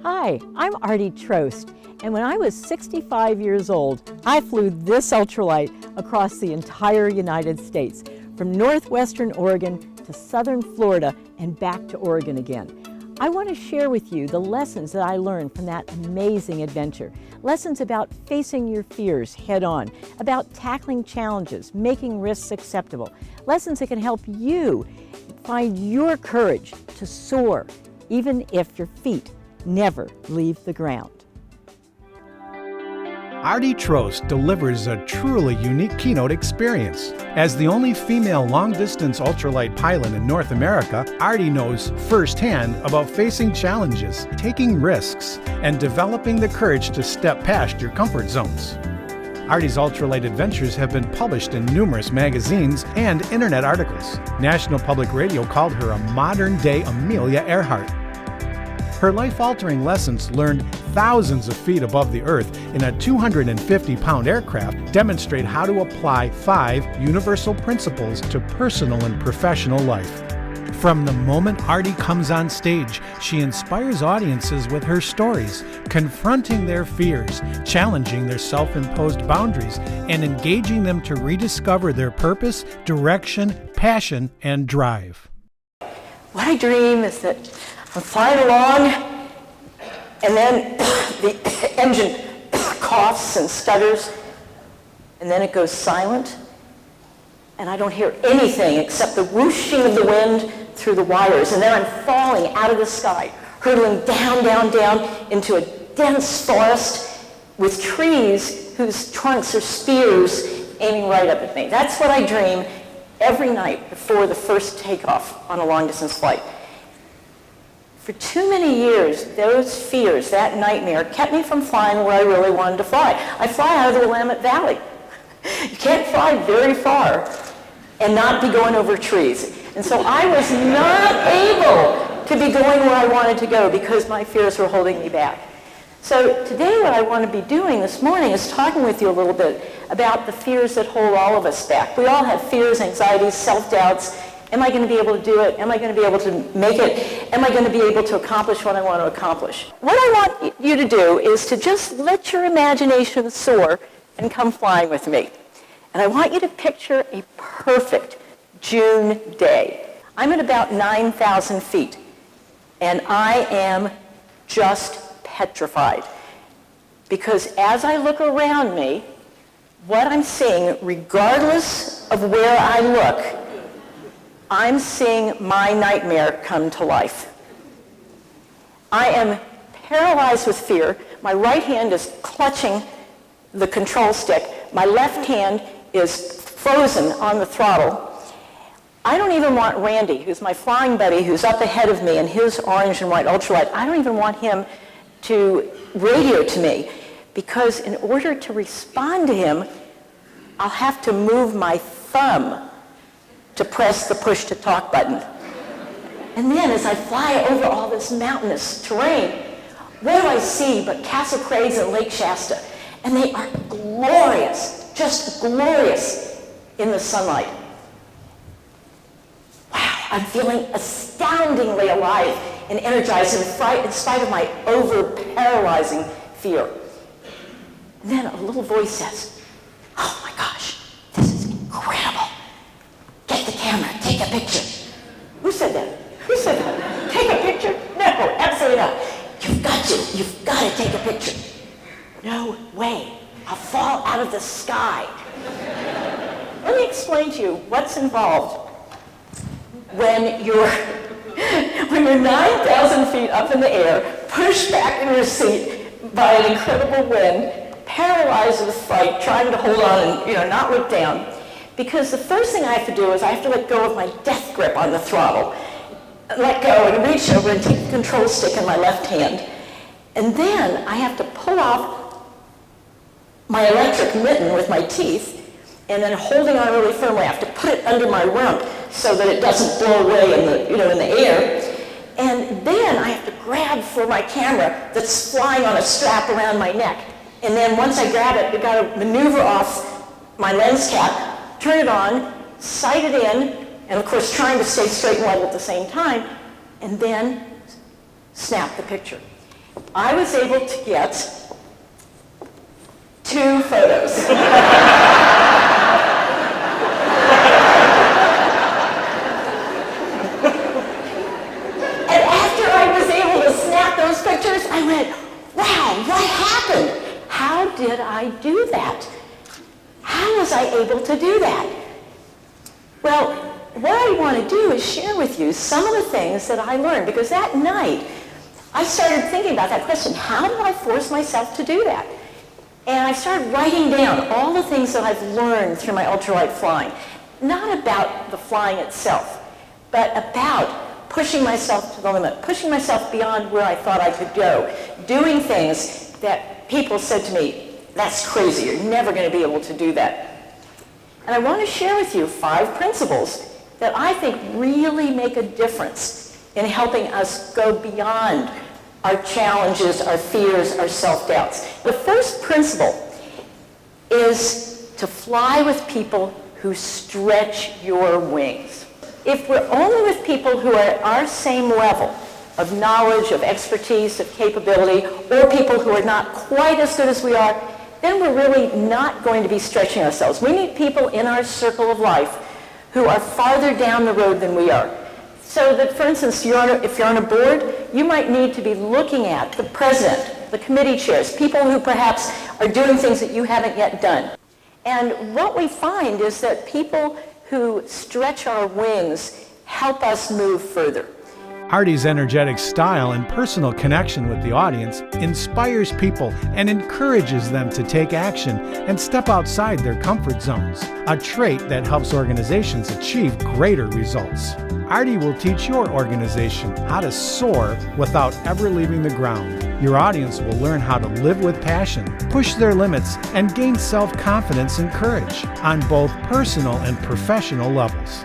Hi, I'm Arty Trost, and when I was 65 years old, I flew this ultralight across the entire United States, from northwestern Oregon to southern Florida and back to Oregon again. I want to share with you the lessons that I learned from that amazing adventure. Lessons about facing your fears head on, about tackling challenges, making risks acceptable. Lessons that can help you find your courage to soar, even if your feet never leave the ground. Arty Trost delivers a truly unique keynote experience. As the only female long-distance ultralight pilot in North America, Arty knows firsthand about facing challenges, taking risks, and developing the courage to step past your comfort zones. Arty's ultralight adventures have been published in numerous magazines and internet articles. National Public Radio called her a modern-day Amelia Earhart. Her life-altering lessons learned thousands of feet above the Earth in a 250-pound aircraft demonstrate how to apply 5 universal principles to personal and professional life. From the moment Arty comes on stage, she inspires audiences with her stories, confronting their fears, challenging their self-imposed boundaries, and engaging them to rediscover their purpose, direction, passion, and drive. What I dream is that I'm flying along, and then the engine coughs and stutters, and then it goes silent, and I don't hear anything except the whooshing of the wind through the wires, and then I'm falling out of the sky, hurtling down, down, down into a dense forest with trees whose trunks are spears aiming right up at me. That's what I dream every night before the first takeoff on a long-distance flight. For too many years, those fears, that nightmare, kept me from flying where I really wanted to fly. I fly out of the Willamette Valley. You can't fly very far and not be going over trees. And so I was not able to be going where I wanted to go because my fears were holding me back. So today what I want to be doing this morning is talking with you a little bit about the fears that hold all of us back. We all have fears, anxieties, self-doubts. Am I going to be able to do it? Am I going to be able to make it? Am I going to be able to accomplish what I want to accomplish? What I want you to do is to just let your imagination soar and come flying with me. And I want you to picture a perfect June day. I'm at about 9,000 feet, and I am just petrified. Because as I look around me, what I'm seeing, regardless of where I look, I'm seeing my nightmare come to life. I am paralyzed with fear. My right hand is clutching the control stick. My left hand is frozen on the throttle. I don't even want Randy, who's my flying buddy, who's up ahead of me in his orange and white ultralight, I don't even want him to radio to me, because in order to respond to him, I'll have to move my thumb to press the push-to-talk button. And then as I fly over all this mountainous terrain, what do I see but Castle Crags and Lake Shasta? And they are glorious, just glorious in the sunlight. Wow, I'm feeling astoundingly alive and energized in spite of my over-paralyzing fear. And then a little voice says, "Oh my gosh, this is incredible. Get the camera, take a picture." Who said that? Who said that? Take a picture? No, absolutely not. You've got to take a picture. No way. I'll fall out of the sky. Let me explain to you what's involved when you're 9,000 feet up in the air, pushed back in your seat by an incredible wind, paralyzed with fright, trying to hold on and not look down. Because the first thing I have to do is I have to let go of my death grip on the throttle, let go and reach over and take the control stick in my left hand. And then I have to pull off my electric mitten with my teeth, and then holding on really firmly, I have to put it under my rump so that it doesn't blow away in the air. And then I have to grab for my camera that's flying on a strap around my neck. And then once I grab it, I've got to maneuver off my lens cap, turn it on, sight it in, and of course trying to stay straight and level at the same time, and then snap the picture. I was able to get 2 photos. And after I was able to snap those pictures, I went, wow, what happened? How did I do that? How was I able to do that? Well, what I want to do is share with you some of the things that I learned, because that night I started thinking about that question, how do I force myself to do that? And I started writing down all the things that I've learned through my ultralight flying, not about the flying itself, but about pushing myself to the limit, pushing myself beyond where I thought I could go, doing things that people said to me, that's crazy, you're never going to be able to do that. And I want to share with you 5 principles that I think really make a difference in helping us go beyond our challenges, our fears, our self-doubts. The first principle is to fly with people who stretch your wings. If we're only with people who are at our same level of knowledge, of expertise, of capability, or people who are not quite as good as we are, then we're really not going to be stretching ourselves. We need people in our circle of life who are farther down the road than we are. So that, for instance, if you're on a board, you might need to be looking at the president, the committee chairs, people who perhaps are doing things that you haven't yet done. And what we find is that people who stretch our wings help us move further. Arty's energetic style and personal connection with the audience inspires people and encourages them to take action and step outside their comfort zones, a trait that helps organizations achieve greater results. Arty will teach your organization how to soar without ever leaving the ground. Your audience will learn how to live with passion, push their limits, and gain self-confidence and courage on both personal and professional levels.